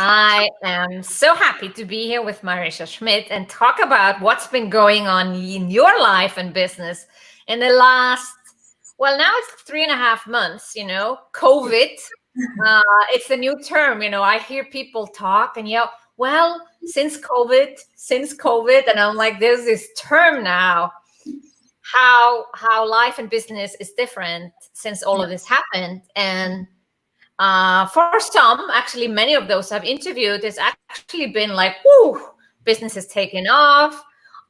I am so happy to be here with Marisa Schmid and talk about what's been going on in your life and business in the last, well, now it's 3.5 months, COVID. It's the new term, I hear people talk and yell, well, since COVID. And I'm like, there's this term now, how life and business is different since all of this happened. And for some, actually, many of those I've interviewed, it's actually been like, whoo, business has taken off.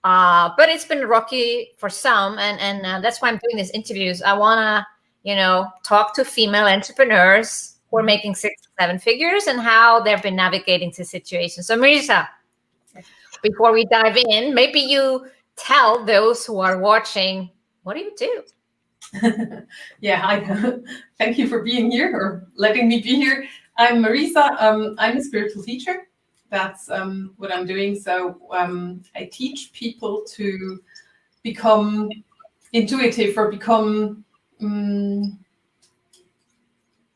But it's been rocky for some. And that's why I'm doing these interviews. I want to, talk to female entrepreneurs who are making 6-7 figures and how they've been navigating the situation. So, Marisa, before we dive in, maybe you tell those who are watching, what do you do? Thank you for being here or letting me be here. I'm Marisa. I'm a spiritual teacher. That's what I'm doing. So I teach people to become intuitive or become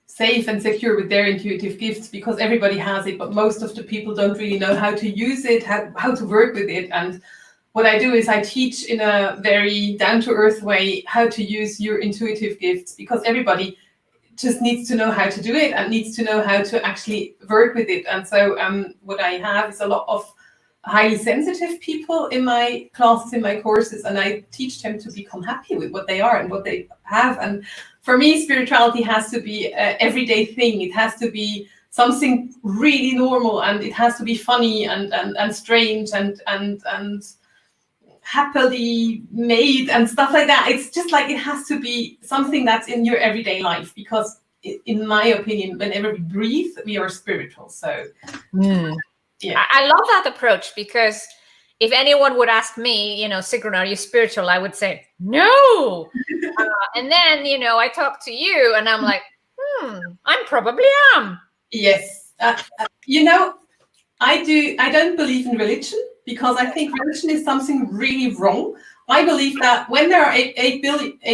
safe and secure with their intuitive gifts, because everybody has it, but most of the people don't really know how to use it, how to work with it. And what I do is I teach in a very down-to-earth way how to use your intuitive gifts, because everybody just needs to know how to do it and needs to know how to actually work with it. And so what I have is a lot of highly sensitive people in my classes, in my courses, and I teach them to become happy with what they are and what they have. And for me, spirituality has to be an everyday thing. It has to be something really normal, and it has to be funny and strange and happily made and stuff like that. It's just like it has to be something that's in your everyday life, because in my opinion, whenever we breathe, we are spiritual. So yeah, I love that approach, because if anyone would ask me, Sigrun, are you spiritual? I would say no. And then I talk to you and I'm like, I probably am. Yes. I don't believe in religion, because I think religion is something really wrong. I believe that when there are 8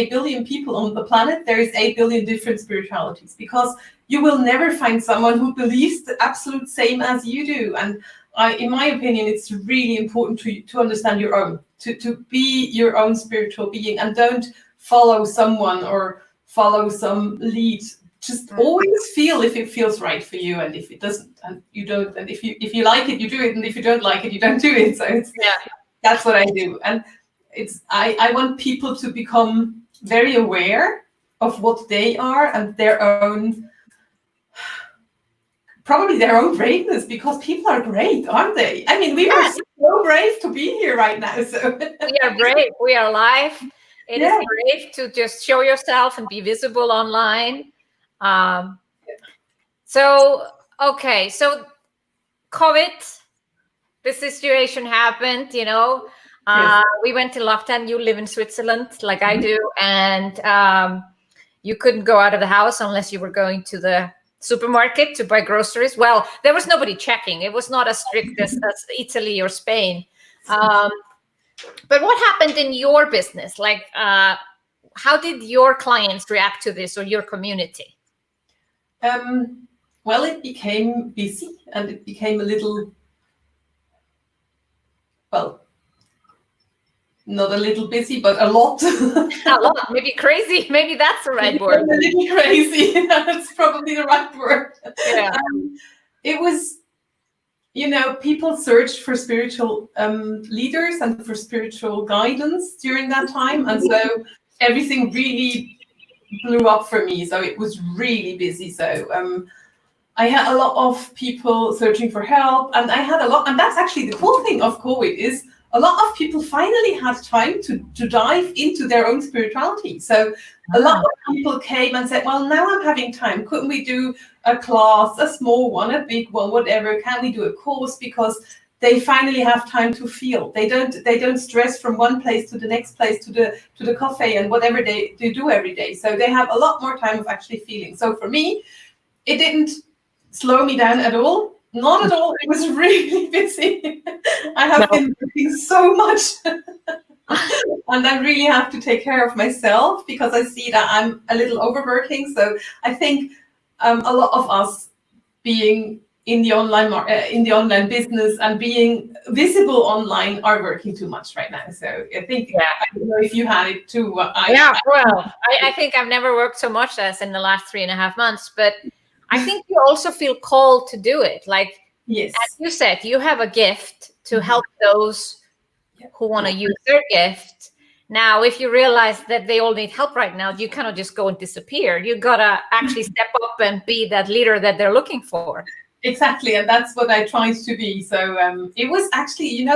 billion people on the planet, there is 8 billion different spiritualities, because you will never find someone who believes the absolute same as you do. And in my opinion, it's really important to understand your own, to be your own spiritual being, and don't follow someone or follow some lead. Just always feel if it feels right for you, and if it doesn't, and you don't, and if you like it, you do it, and if you don't like it, you don't do it. So that's what I do. And I want people to become very aware of what they are and their own, probably their own braveness, because people are great, aren't they? I mean, we are so brave to be here right now. So we are brave. We are live. It is brave to just show yourself and be visible online. So COVID, this situation happened, we went to lockdown. You live in Switzerland like I do, and you couldn't go out of the house unless you were going to the supermarket to buy groceries. Well, there was nobody checking. It was not as strict as Italy or Spain. But what happened in your business? Like, how did your clients react to this, or your community? Well, it became busy, and it became a little, well, not a little busy, but a lot. A lot, maybe crazy. Maybe that's the right word. A little crazy. That's probably the right word. Yeah. It was, people searched for spiritual leaders and for spiritual guidance during that time. And so everything really blew up for me. So it was really busy. So I had a lot of people searching for help, and I had a lot, and that's actually the cool thing of COVID, is a lot of people finally had time to dive into their own spirituality. So a lot of people came and said, well, now I'm having time. Couldn't we do a class, a small one, a big one, whatever? Can we do a course? Because they finally have time to feel. They don't stress from one place to the next place, to the cafe and whatever they do every day. So they have a lot more time of actually feeling. So for me, it didn't slow me down at all. Not at all. It was really busy. I have been working so much. And I really have to take care of myself, because I see that I'm a little overworking. So I think a lot of us being in the online business and being visible online are working too much right now. So I think, I don't know if you had it too. I think I've never worked so much as in the last 3.5 months, but I think you also feel called to do it. Like, yes, as you said, you have a gift to help those who want to use their gift. Now, if you realize that they all need help right now, you cannot just go and disappear. You gotta actually step up and be that leader that they're looking for. Exactly, and that's what I tried to be. So it was actually,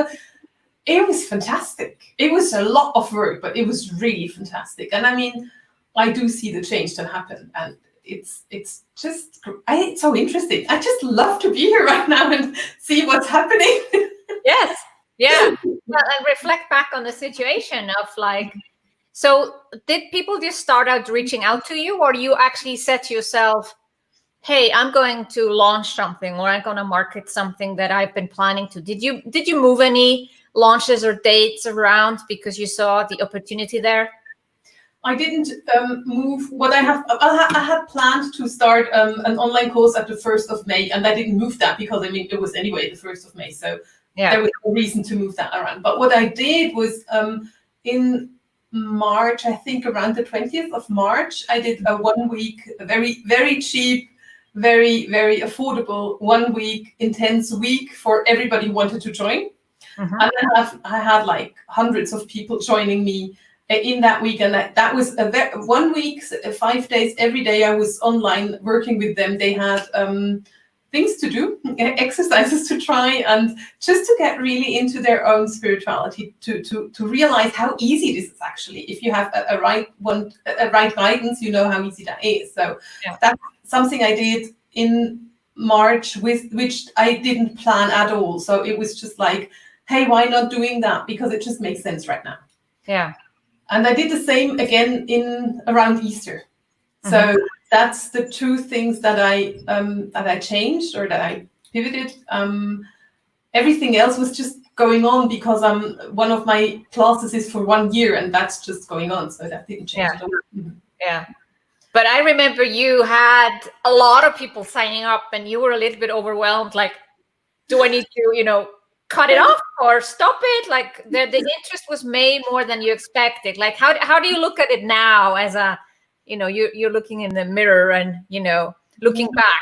it was fantastic. It was a lot of work, but it was really fantastic. And I mean, I do see the change that happened, and it's so interesting. I just love to be here right now and see what's happening. Yes, yeah. Well, and reflect back on the situation of like, so did people just start out reaching out to you, or you actually said to yourself, hey, I'm going to launch something, or I'm going to market something that I've been planning to? Did you move any launches or dates around because you saw the opportunity there? I didn't move. What I had planned to start an online course at the 1st of May, and I didn't move that because it was anyway the 1st of May. So there was no reason to move that around. But what I did was in March, I think around the 20th of March, I did a 1 week, very, very cheap, very, very affordable 1 week intense week for everybody who wanted to join. Mm-hmm. And I had like hundreds of people joining me in that week, and that was 1 week, 5 days, every day I was online working with them. They had things to do, exercises to try, and just to get really into their own spirituality, to realize how easy this is actually. If you have a right guidance, you know how easy that is. So that's something I did in March, which I didn't plan at all. So it was just like, hey, why not doing that? Because it just makes sense right now. Yeah. And I did the same again around Easter. So that's the two things that I changed, or that I pivoted. Everything else was just going on because one of my classes is for 1 year, and that's just going on. So that didn't change at all. Yeah. But I remember you had a lot of people signing up, and you were a little bit overwhelmed. Like, do I need to, cut it off or stop it? Like the interest was way more than you expected. Like, how do you look at it now as you're looking in the mirror and, looking back?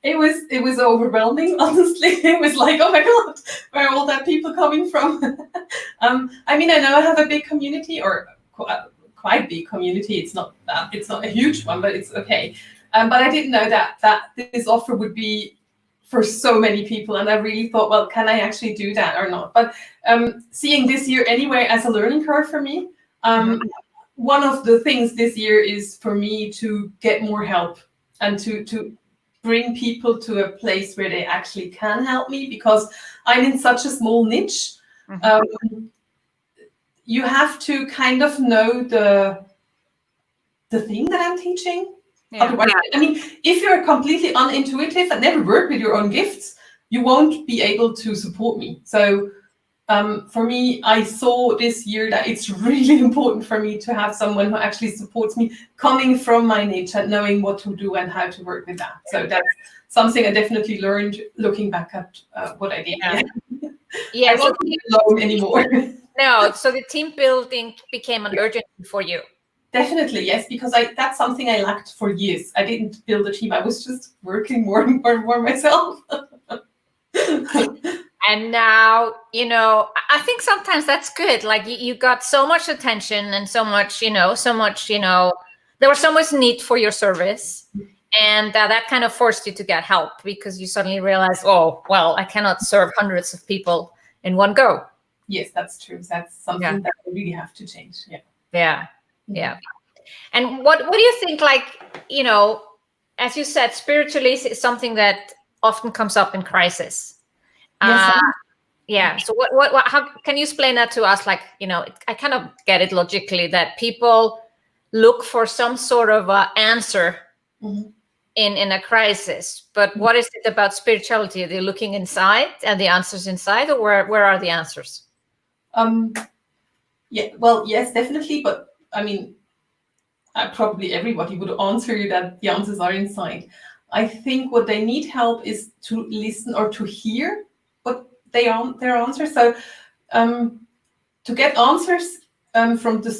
It was overwhelming, honestly. It was like, oh my God, where are all that people coming from? I know I have a big community, or quite big community. It's not a huge one, but it's okay. But I didn't know that this offer would be for so many people, and I really thought, well, can I actually do that or not? But seeing this year anyway as a learning curve for me, one of the things this year is for me to get more help and to bring people to a place where they actually can help me, because I'm in such a small niche. You have to kind of know the thing that I'm teaching. Yeah. Otherwise, if you're completely unintuitive and never work with your own gifts, you won't be able to support me. So for me, I saw this year that it's really important for me to have someone who actually supports me, coming from my niche and knowing what to do and how to work with that. So that's something I definitely learned looking back at what I did. Yeah. I wasn't alone anymore. No, so the team building became an urgency for you. Definitely, yes, because that's something I lacked for years. I didn't build a team. I was just working more and more myself. And now, I think sometimes that's good. Like you got so much attention and so much, there was so much need for your service. And that kind of forced you to get help, because you suddenly realized, oh, well, I cannot serve hundreds of people in one go. Yes, that's true. That's something that I really have to change. Yeah. And what do you think, like, as you said, spiritually is something that often comes up in crisis. Yes. So what how can you explain that to us? Like, I kind of get it logically that people look for some sort of answer in a crisis. But what is it about spirituality? Are they looking inside and the answers inside, or where are the answers? Well, yes, definitely. But probably everybody would answer you that the answers are inside. I think what they need help is to listen or to hear what their answers. So to get answers from the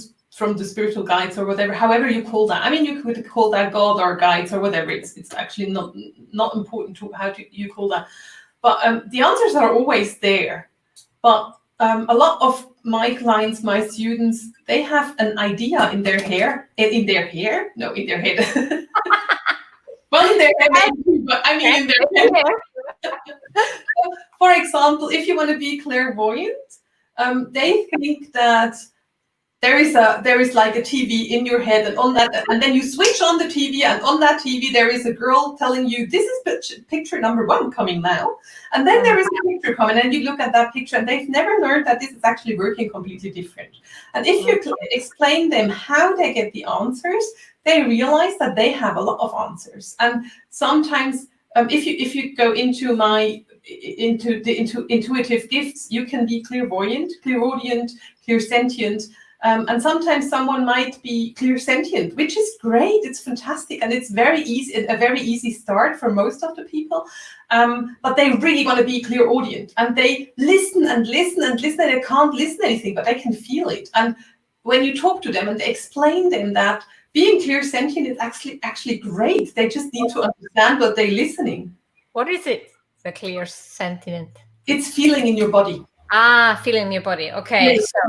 spiritual guides or whatever, however you call that. I mean, you could call that God or guides or whatever. It's actually not important to you call that. But the answers are always there. But a lot of my clients, my students, they have an idea in their head. Well, in their head, but I mean in their head. For example, if you want to be clairvoyant, they think that there is like a TV in your head, and on that, and then you switch on the TV, and on that TV there is a girl telling you, this is picture number 1 coming now, and then there is a picture coming, and you look at that picture, and they've never learned that this is actually working completely different. And if you explain them how they get the answers, they realize that they have a lot of answers. And sometimes if you go into the intuitive gifts, you can be clairvoyant, clairaudient, clairsentient. And sometimes someone might be clairsentient, which is great. It's fantastic, and it's very easy, a very easy start for most of the people. But they really want to be clairaudient, and they listen and listen and listen, and they can't listen to anything, but they can feel it. And when you talk to them and explain them that being clairsentient is actually great, they just need to understand what they're listening. What is it? The clairsentient? It's feeling in your body. Feeling in your body. Okay. Yes, so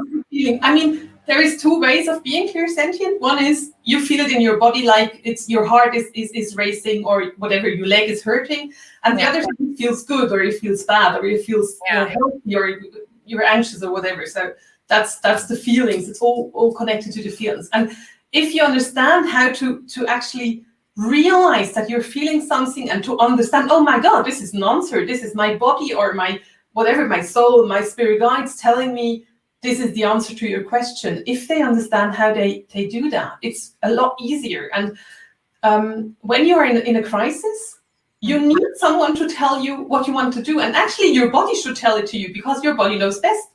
I mean, there is 2 ways of being clairsentient. One is you feel it in your body, like it's your heart is racing, or whatever, your leg is hurting, and the other thing feels good, or it feels bad, or it feels healthy, or you're anxious, or whatever. So that's the feelings. It's all connected to the feelings. And if you understand how to actually realize that you're feeling something, and to understand, oh my God, this is an answer. This is my body, or my whatever, my soul, my spirit guides telling me this is the answer to your question. If they understand how they do that, it's a lot easier. And when you're in a crisis, you need someone to tell you what you want to do. And actually, your body should tell it to you, because your body knows best.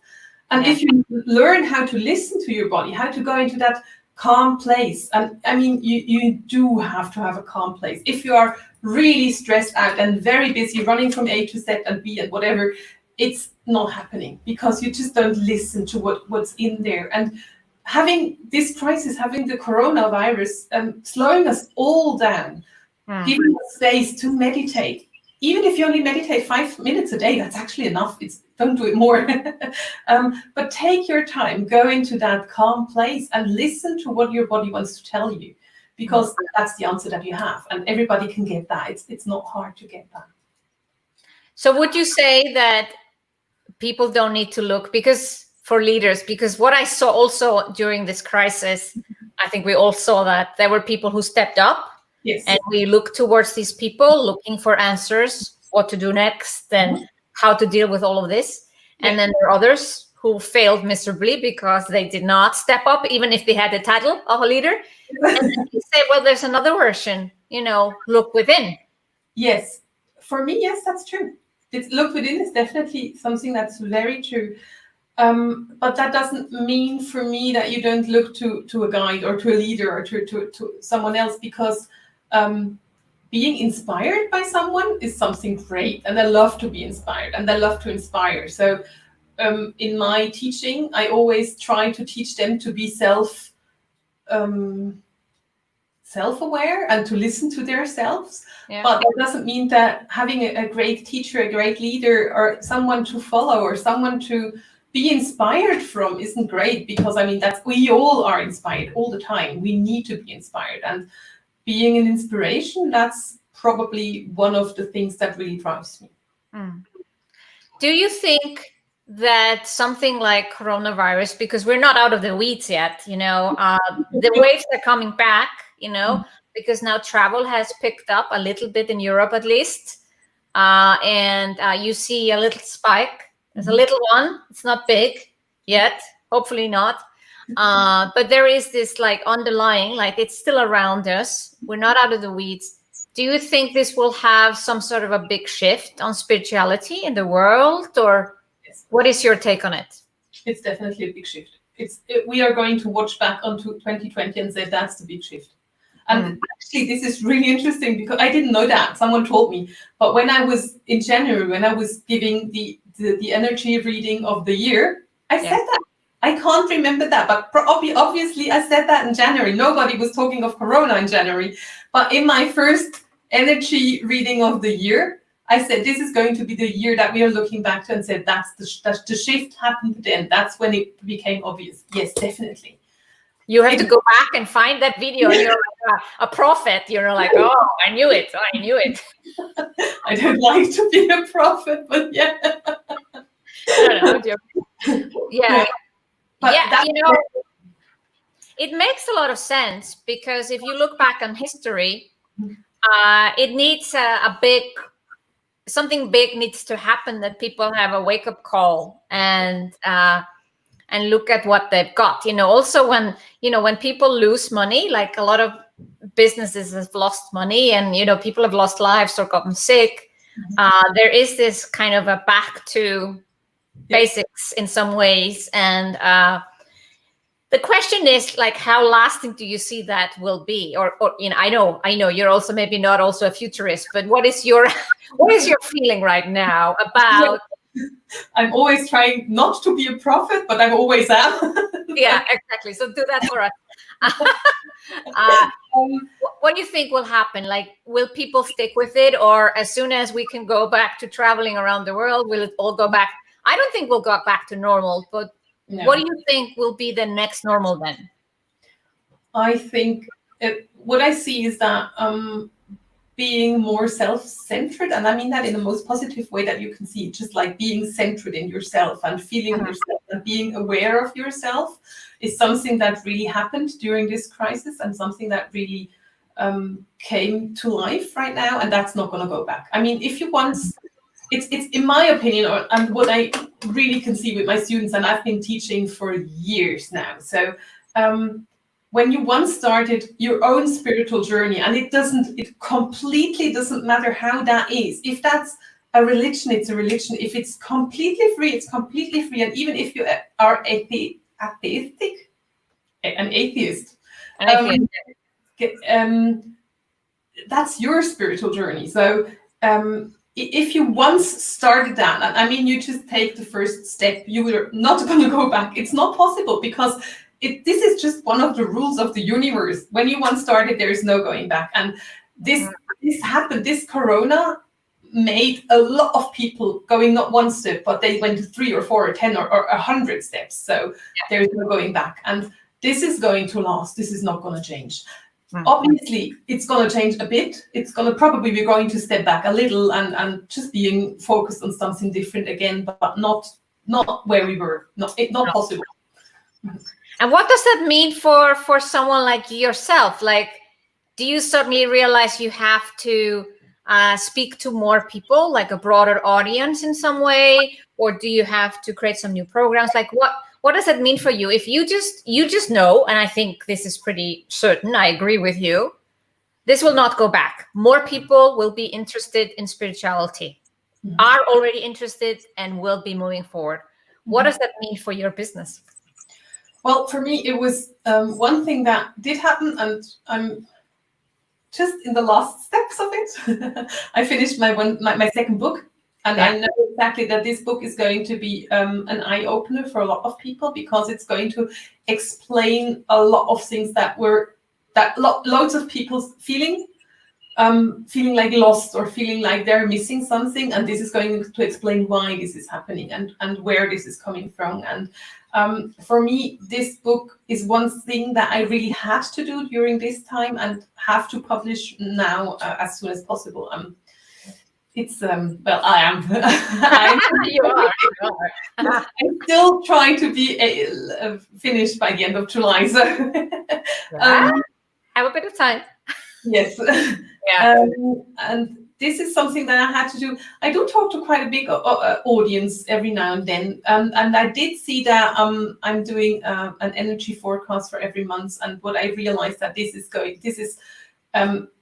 And if you learn how to listen to your body, how to go into that calm place, and I mean, you do have to have a calm place. If you are really stressed out and very busy, running from A to Z and B and whatever, it's not happening, because you just don't listen to what's in there. And having this crisis, having the coronavirus, slowing us all down, giving us space to meditate. Even if you only meditate 5 minutes a day, that's actually enough. Don't do it more. But take your time, go into that calm place, and listen to what your body wants to tell you, because that's the answer that you have, and everybody can get that. It's not hard to get that. So would you say that people don't need to look, because for leaders, because what I saw also during this crisis, I think we all saw that there were people who stepped up. Yes. And we look towards these people, looking for answers, what to do next, and how to deal with all of this. And then there are others who failed miserably because they did not step up, even if they had the title of a leader. And then you say, well, there's another version, look within. Yes. For me, yes, that's true. Look within is definitely something that's very true. But that doesn't mean for me that you don't look to a guide or to a leader or to someone else, because being inspired by someone is something great, and I love to be inspired, and I love to inspire. So in my teaching, I always try to teach them to be self-aware and to listen to themselves. But that doesn't mean that having a great teacher, a great leader, or someone to follow, or someone to be inspired from isn't great, because I mean, we all are inspired all the time. We need to be inspired, and being an inspiration, that's probably one of the things that really drives me. Do you think that something like coronavirus, because we're not out of the weeds yet, the waves are coming back, because now travel has picked up a little bit in Europe, at least. And you see a little spike. There's a little one. It's not big yet, hopefully not. But there is this underlying, it's still around us. We're not out of the weeds. Do you think this will have some sort of a big shift on spirituality in the world, or what is your take on it? It's definitely a big shift. We are going to watch back onto 2020 and say that's the big shift. And actually, this is really interesting because I didn't know that. Someone told me. But when I was in January, when I was giving the energy reading of the year, I said that. I can't remember that, but obviously I said that in January. Nobody was talking of Corona in January. But in my first energy reading of the year, I said, this is going to be the year that we are looking back to, and said, that's the shift happened then. That's when it became obvious. Yes, definitely. You have to go back and find that video. And you're like a prophet. You're like, oh, I knew it. I knew it. I don't like to be a prophet, but yeah. No, yeah. But yeah, it makes a lot of sense, because if you look back on history, it needs something big needs to happen, that people have a wake-up call and look at what they've got. Also when people lose money, like a lot of businesses have lost money, and people have lost lives or gotten sick, there is this kind of a back to basics in some ways, and the question is, like, how lasting do you see that will be? Or I know you're also maybe not also a futurist, but what is your feeling right now about? I'm always trying not to be a prophet, but I always am. Yeah, exactly. So do that for us. What do you think will happen? Like, will people stick with it, or as soon as we can go back to traveling around the world, will it all go back? I don't think we'll go back to normal, but what do you think will be the next normal then? I think what I see is that being more self-centered, and I mean that in the most positive way that you can see, just like being centered in yourself and feeling yourself and being aware of yourself, is something that really happened during this crisis, and something that really came to life right now, and that's not going to go back. I mean, if you once, it's in my opinion, and what I really can see with my students, and I've been teaching for years now. So when you once started your own spiritual journey, and it completely doesn't matter how that is. If that's a religion, it's a religion. If it's completely free, it's completely free. And even if you are atheistic, an atheist, that's your spiritual journey. So if you once started that, and I mean, you just take the first step, you are not going to go back. It's not possible, because this is just one of the rules of the universe. When you once started, there is no going back. And this happened. This Corona made a lot of people going not one step, but they went to 3 or 4 or 10 or 100 steps. So there is no going back. And this is going to last. This is not going to change. Obviously, it's going to change a bit. It's going to probably be going to step back a little and just being focused on something different again, but not where we were. Not possible. And what does that mean for someone like yourself? Like, do you suddenly realize you have to speak to more people, like a broader audience in some way, or do you have to create some new programs? Like, what does that mean for you? If you just know, and I think this is pretty certain, I agree with you, this will not go back. More people will be interested in spirituality, are already interested, and will be moving forward. What does that mean for your business? Well, for me, it was one thing that did happen, and I'm just in the last steps of it. I finished my second book, and I know exactly that this book is going to be an eye-opener for a lot of people, because it's going to explain a lot of things that loads of people feeling like lost, or feeling like they're missing something, and this is going to explain why this is happening and where this is coming from. And for me, this book is one thing that I really had to do during this time, and have to publish now as soon as possible. It's well, I am. You are. I'm still trying to be finished by the end of July. So have a bit of time. Yes. Yeah. And this is something that I had to do. I do talk to quite a big audience every now and then, and I did see that I'm doing an energy forecast for every month. And what I realized that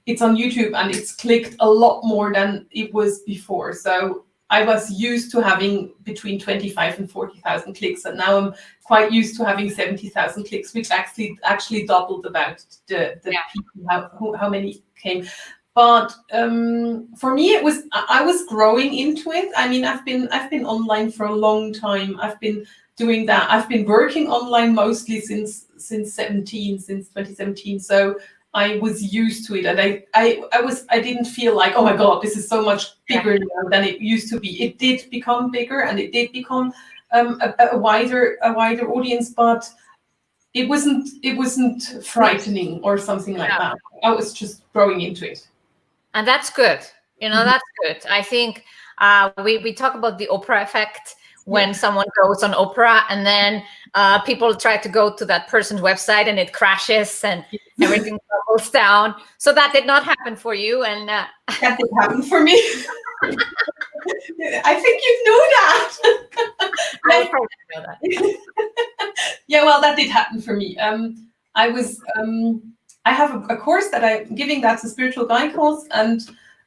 it's on YouTube, and it's clicked a lot more than it was before. So I was used to having between 25 and 40,000 clicks, and now I'm quite used to having 70,000 clicks, which actually doubled about the people how many came. But for me, I was growing into it. I mean, I've been online for a long time. I've been doing that. I've been working online mostly since 2017. So I was used to it, and I didn't feel like, oh my God, this is so much bigger now than it used to be. It did become bigger, and it did become a wider audience, but it wasn't frightening or something like that. I was just growing into it. And that's good. That's good. I think we talk about the Oprah effect when someone goes on Oprah, and then people try to go to that person's website and it crashes and everything goes down. So that did not happen for you. And that did happen for me. I think you know that. I probably know that. Yeah, well, that did happen for me. I have a course that I'm giving, that's a spiritual guide course, and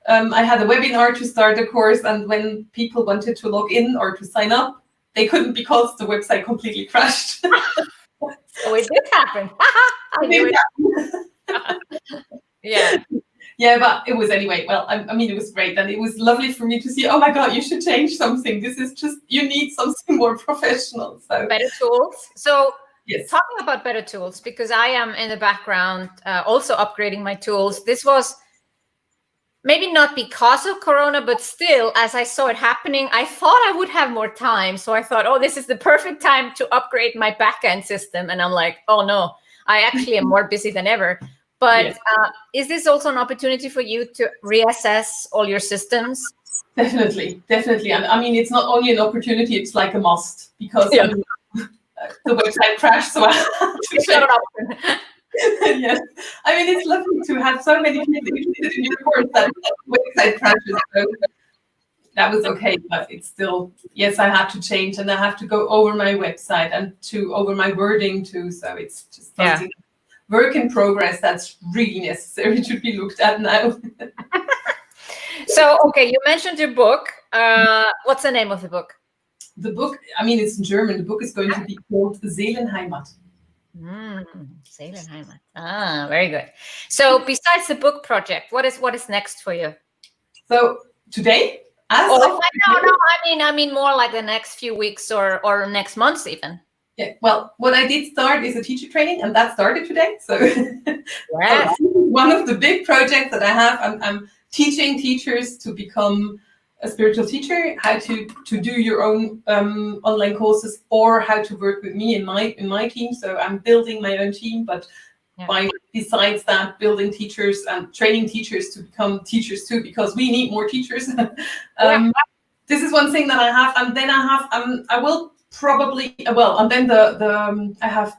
I had a webinar to start the course, and when people wanted to log in or to sign up, they couldn't because the website completely crashed. So it did happen. I knew it. Yeah, but it was anyway. Well, I mean, it was great, and it was lovely for me to see. Oh my God, you should change something. This is just, you need something more professional. So better tools. So yes. Talking about better tools, because I am in the background also upgrading my tools. This was maybe not because of Corona, but still, as I saw it happening, I thought I would have more time. So I thought, oh, this is the perfect time to upgrade my backend system. And I'm like, oh no, I actually am more busy than ever. But yes. Is this also an opportunity for you to reassess all your systems? Definitely. And I mean, it's not only an opportunity, it's like a must, because I mean, the website crashed, so I had to shut it up. Yes, I mean, it's lovely to have so many people interested in your course that the website crashes. So that was okay, but it's still, yes, I had to change, and I have to go over my website and over my wording too. So it's just something work in progress that's really necessary to be looked at now. So, okay, you mentioned your book. What's the name of the book? The book, I mean, it's in German. The book is going to be called Seelenheimat. Seelenheimat. Ah, very good. So besides the book project, what is next for you? So today, no, I mean more like the next few weeks or next months even. Yeah, well, what I did start is a teacher training, and that started today. So, yes. So one of the big projects that I have, I'm teaching teachers to become a spiritual teacher, how to do your own online courses, or how to work with me in my team. So I'm building my own team, but besides that, building teachers and training teachers to become teachers too, because we need more teachers. This is one thing that I have, and then I will probably and then I have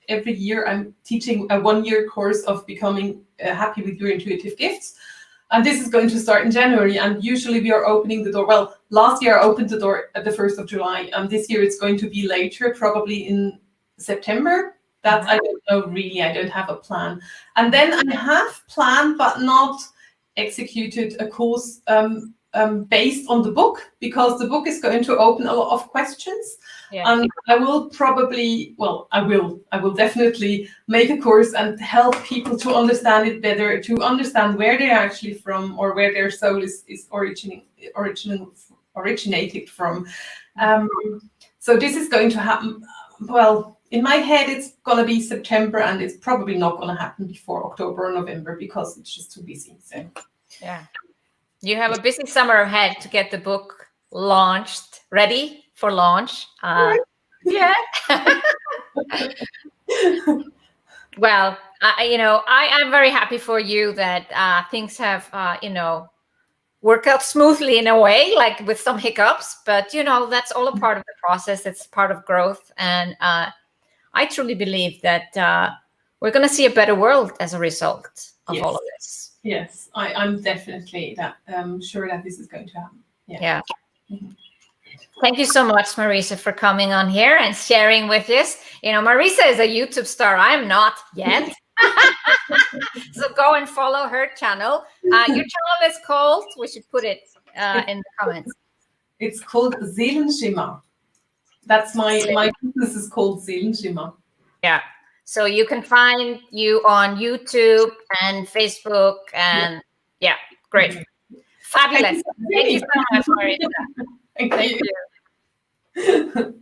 every year I'm teaching a 1-year course of becoming happy with your intuitive gifts. And this is going to start in January, and usually we are opening the door. Well, last year I opened the door at the 1st of July. This year it's going to be later, probably in September. That I don't know really. I don't have a plan. And then I have planned but not executed a course based on the book, because the book is going to open a lot of questions. And I will probably, I will definitely make a course and help people to understand it better, to understand where they're actually from, or where their soul is originated from. So this is going to happen. Well, in my head, it's going to be September, and it's probably not going to happen before October or November, because it's just too busy. So you have a busy summer ahead to get the book launched, ready for launch. Well, I'm very happy for you that things have, worked out smoothly in a way, like with some hiccups, but that's all a part of the process. It's part of growth. And I truly believe that we're going to see a better world as a result of all of this. Yes, I'm definitely sure that this is going to happen. Yeah. Mm-hmm. Thank you so much, Marisa, for coming on here and sharing with us. Marisa is a YouTube star. I'm not yet. So go and follow her channel. Your channel is called, we should put it in the comments. It's called Seelenschimmer. That's my business is called Seelenschimmer. Yeah. So you can find you on YouTube and Facebook and yeah, great. Fabulous. Thank you so much, Marisa. Thank you.